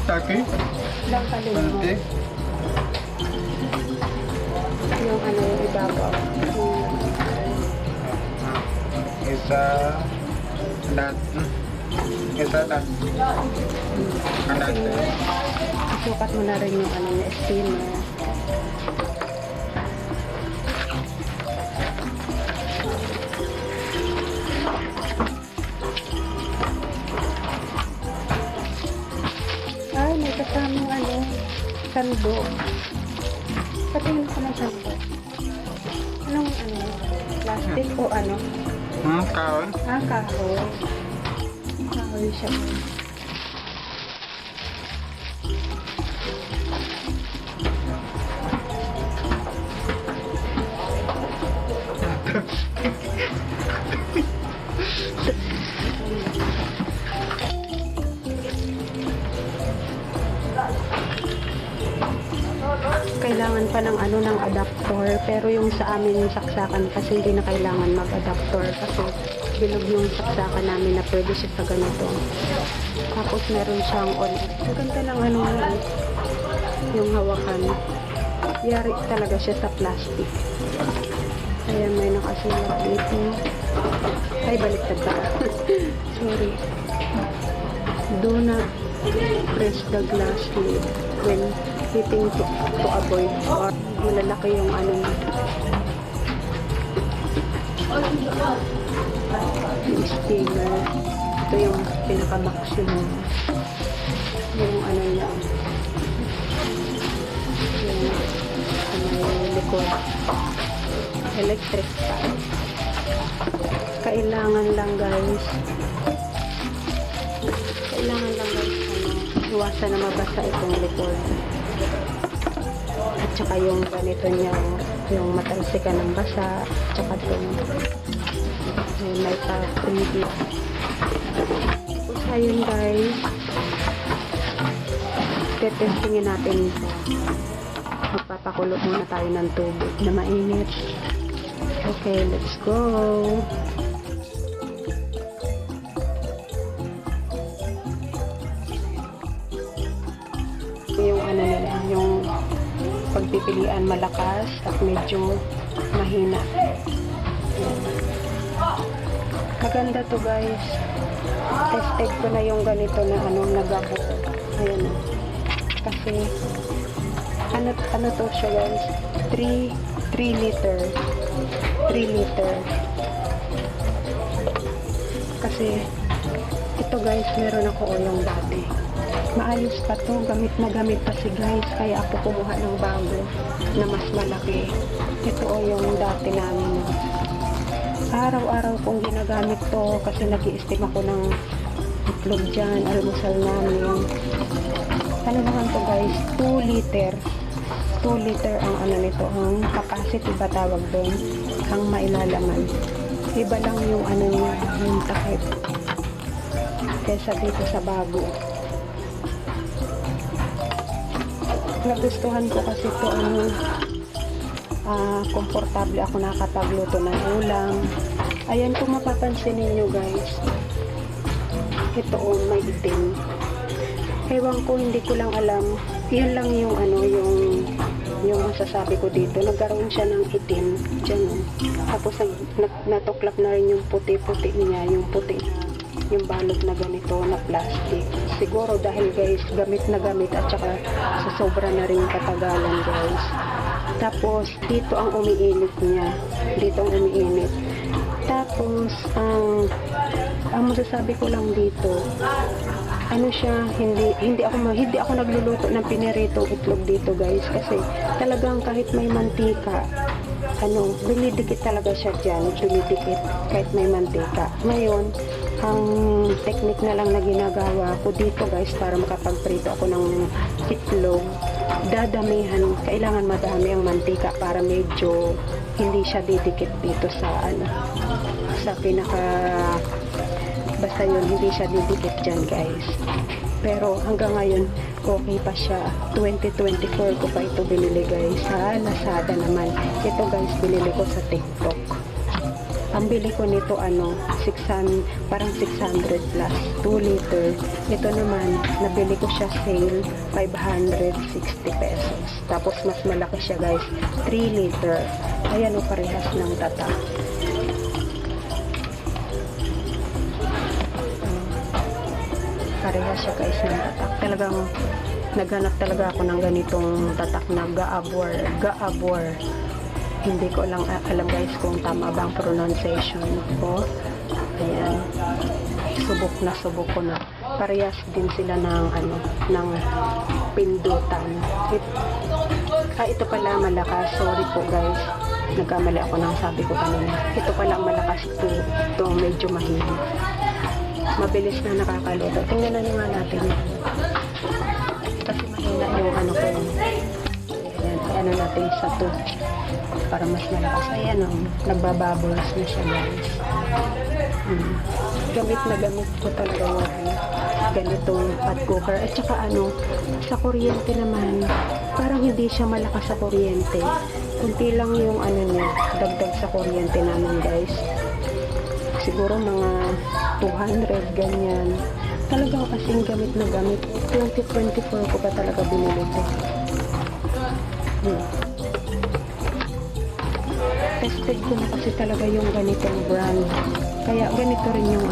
Taki? Ilang kalimo. Ante? Yung ano, yung ibabaw. Isa... Dat. Isa dat. Kanate. Isukat mo na rin yung ano niya, steamer. Ay, may kasamang ano, sando. Patingin ko ng sando. Anong ano? Plastic o ano? Kaon? Ah, kahoy. Kahoy siya. Kailangan pa ng ano ng adapter, pero yung sa amin yung saksakan kasi hindi na kailangan mag-adapter kasi bilog yung saksakan namin na pwede siya sa ganito. Tapos meron siyang on. Maganda ng ano na yung hawakan. Yari talaga siya sa plastic. Ayan, may nakasulat dito. Ay, baliktad pa. Sorry. Do not press the glass lid when heating to avoid or malalaki yung ano yung steamer. Ito yung pinaka-maximum yung ano niya yung may likod electric fan. Kailangan lang guys iwasan na mabasa itong likod. At saka yung ganito niya, yung matalsikan ng basa, at saka itong may pa-freebie. Tapos ayun guys, tetestingin natin ito. Magpapakulo muna tayo ng tubig na mainit. Okay, let's go! Yung ano nila, yung pagpipilian malakas at medyo mahina. Maganda to guys. Tested ko na yung ganito na ano, nagabo. Ayan o. Kasi ano to siya guys? 3 liter. 3 liter. Kasi ito guys, meron ako o yung dati. Maayos pa to, gamit na gamit pa si guys, kaya ako kumuha ng bago na mas malaki. Ito o yung dati namin. Araw-araw kong ginagamit to kasi nag-i-steam ako ng itlog dyan, almusal namin. Ano naman to guys, 2 liter. 2 liter ang ano nito, ang capacity ba tawag doon, ang mailalaman. Iba lang yung ano niya, yung takip. Kesa dito sa bago. Nagustuhan ko kasi ito ano, komportable ako nakapagluto ng ulam. Ayan, kung mapapansin ninyo guys, ito may itim. Ewan ko, hindi ko lang alam. Yun lang yung ano, yung masasabi ko dito. Nagkaroon siya ng itim dyan. Tapos natuklap na rin yung puti-puti niya, yung puti na yung balot na ganito na plastic. Siguro dahil guys, gamit na gamit at saka sa sobra na rin katagalan guys. Tapos dito ang umiinit niya. Dito ang umiinit. Tapos ang masasabi ko lang dito, ano siya, hindi ako nagluluto ng piniritong itlog dito guys kasi talagang kahit may mantika, ano, dumidikit talaga siya dyan, dumidikit kahit may mantika. Ngayon, ang technique na lang na ginagawa ko dito guys para makapagprito ako ng itlog, dadamihan, kailangan madami ang mantika para medyo hindi siya didikit dito sa ano, sa pinaka, basta yun, hindi siya didikit dyan guys. Pero hanggang ngayon okay pa siya. 2024 ko pa ito binili guys sa Lazada naman. Ito guys, binili ko sa TikTok. Ang bili ko nito 600, parang 600 plus, 2 liter. Ito naman, nabili ko siya sale, 560 pesos. Tapos mas malaki siya guys, 3 liter. Ayan o, parehas ng tatak. Parehas siya guys ng tatak. Talagang naghanap talaga ako ng ganitong tatak na gaabor. Hindi ko lang alam guys kung tama ba ang pronunciation ko. Ayan. Subok ko na. Parehas din sila ng ng pindutan. Ito pala malakas. Sorry po guys. Nagkamali ako ng sabi ko kanina. Ito pala malakas to. Ito medyo mahina. Mabilis na nakakaluto. Tingnan na nga natin. Kasi mahina yung ko. Ayan, natin sa 2 para mas malakas. Ayan nagbabubbles na siya guys. Gamit na gamit ko talaga yung ganitong pot cooker. At saka sa kuryente naman, parang hindi siya malakas sa kuryente. Kunti lang yung niya, dagdag sa kuryente namin guys. Siguro mga 200 ganyan. Talaga kasing gamit na gamit. 2024 ko pa talaga binili ito. Tested ko na kasi talaga yung ganitong brand. Kaya ganito rin yung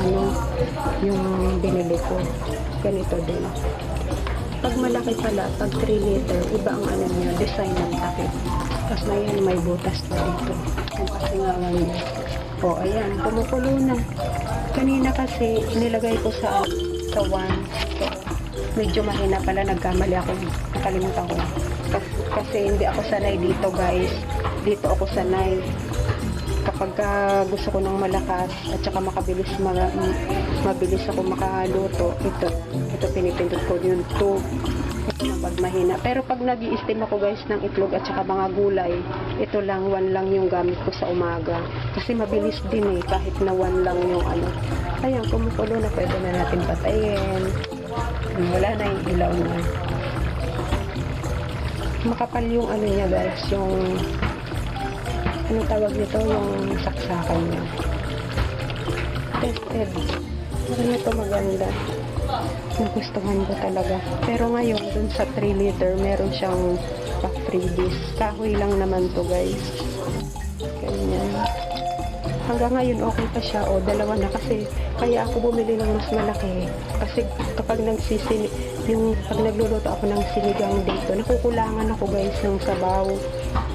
yung binili ko. Ganito din. Pag malaki pala, pag 3 liter, iba ang niya, design ng takip. Tapos may butas na dito. Yung kasingawan niya. O, ayan, kumukulo na. Kanina kasi, nilagay ko sa 1. So, medyo mahina pala, nagkamali ako. Nakalimutan ko. Kasi hindi ako sanay dito, guys. Dito ako sanay. Kapag gusto ko ng malakas at saka mabilis ako makaluto, ito pinipindot ko yung 2. Pag mahina. Pero pag nag-i-steam ako guys ng itlog at saka mga gulay, ito lang, 1 lang yung gamit ko sa umaga. Kasi mabilis din kahit na 1 lang yung Ayan, kumukulo na, pwede na natin patayin. Wala na yung ilaw na. Makapal yung niya guys, yung tawag nito, yung saksakan niya. Tested. Ano ito maganda. Nagustuhan ko talaga. Pero ngayon, dun sa 3 liter, meron siyang freebies. Kahoy lang naman to guys. Ganyan. Hanggang ngayon, okay pa siya. O, 2 na kasi. Kaya ako bumili ng mas malaki. Kasi kapag pag nagluluto ako ng sinigang dito, nakukulangan ako guys ng sabaw.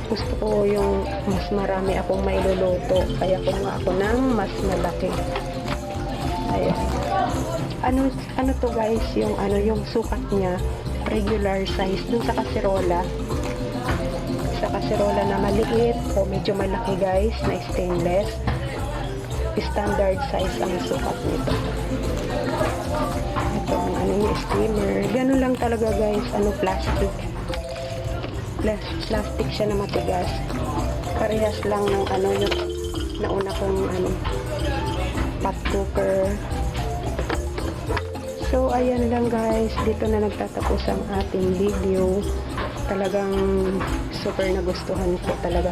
Gusto ko yung mas marami akong mailuluto. Kaya kumuha ako ng mas malaki. Ayan. Ano to guys, yung sukat niya, regular size dun sa kaserola. Sa kaserola na maliit o medyo malaki guys, na stainless. Standard size ang sukat nito. Ito ang yung steamer. Ganun lang talaga guys, plastic. Plastic siya na matigas. Parehas lang ng yung nauna kong pot cooker. So, ayan lang guys. Dito na nagtatapos ang ating video. Talagang super nagustuhan ko talaga.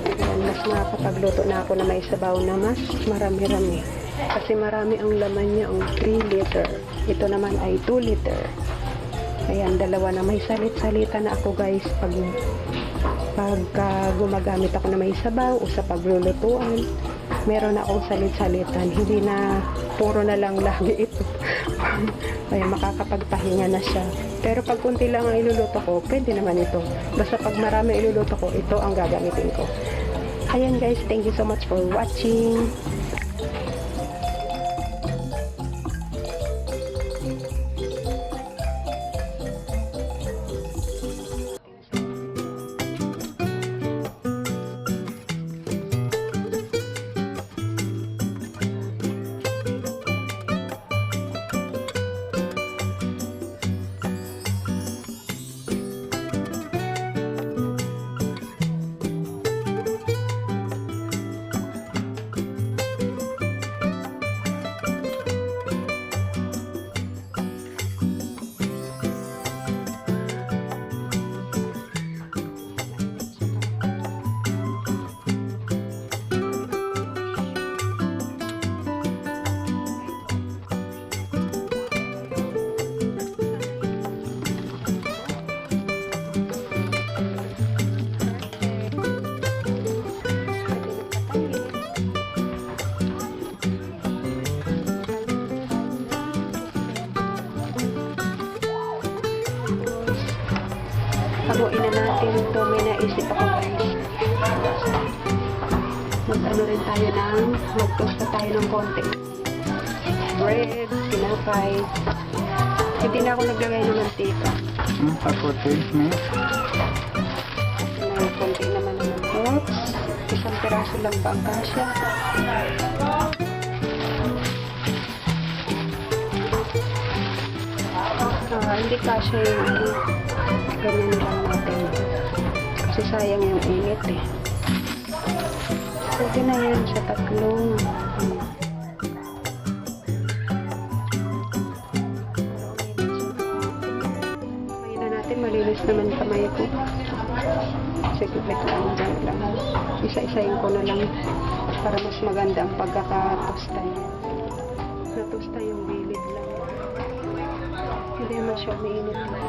Ayan, mas makakapagluto na ako na may sabaw na mas marami-rami. Kasi marami ang laman niya, ang 3 liter. Ito naman ay 2 liter. Ayan, 2 na. May salit-salita na ako guys pag gumagamit ako na may sabaw o sa paglulutuan. Meron na akong salit-salitan. Hindi na puro na lang lagi ito. Ay, makakapagpahinga na siya. Pero pag kunti lang ang iluluto ko, pwede naman ito. Basta pag marami iluluto ko, ito ang gagamitin ko. Ayan guys, thank you so much for watching. Haluin na natin ito. May naisip ako guys. Mag-ano rin tayo mag-toast na tayo ng konti. Bread, tinapay. Hindi na ako naglagay ng mantika. Paputi. May konti naman ng oats. Isang piraso lang ba ang kasya? Hindi kasya yung ganyan lang natin. Kasi sayang yung init eh. Pwede na yan sa tatlong. Ngayon na natin, malinis naman kamay ko. Siglit lang, dyan lang. Isa-isayin ko na lang para mas maganda ang pagkakatosta niya. Natosta yung gilid lang. Hindi naman siya umiinit lang.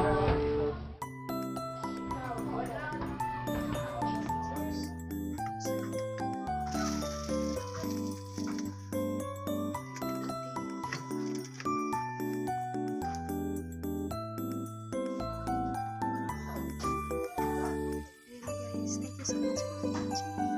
Thank you so much for watching.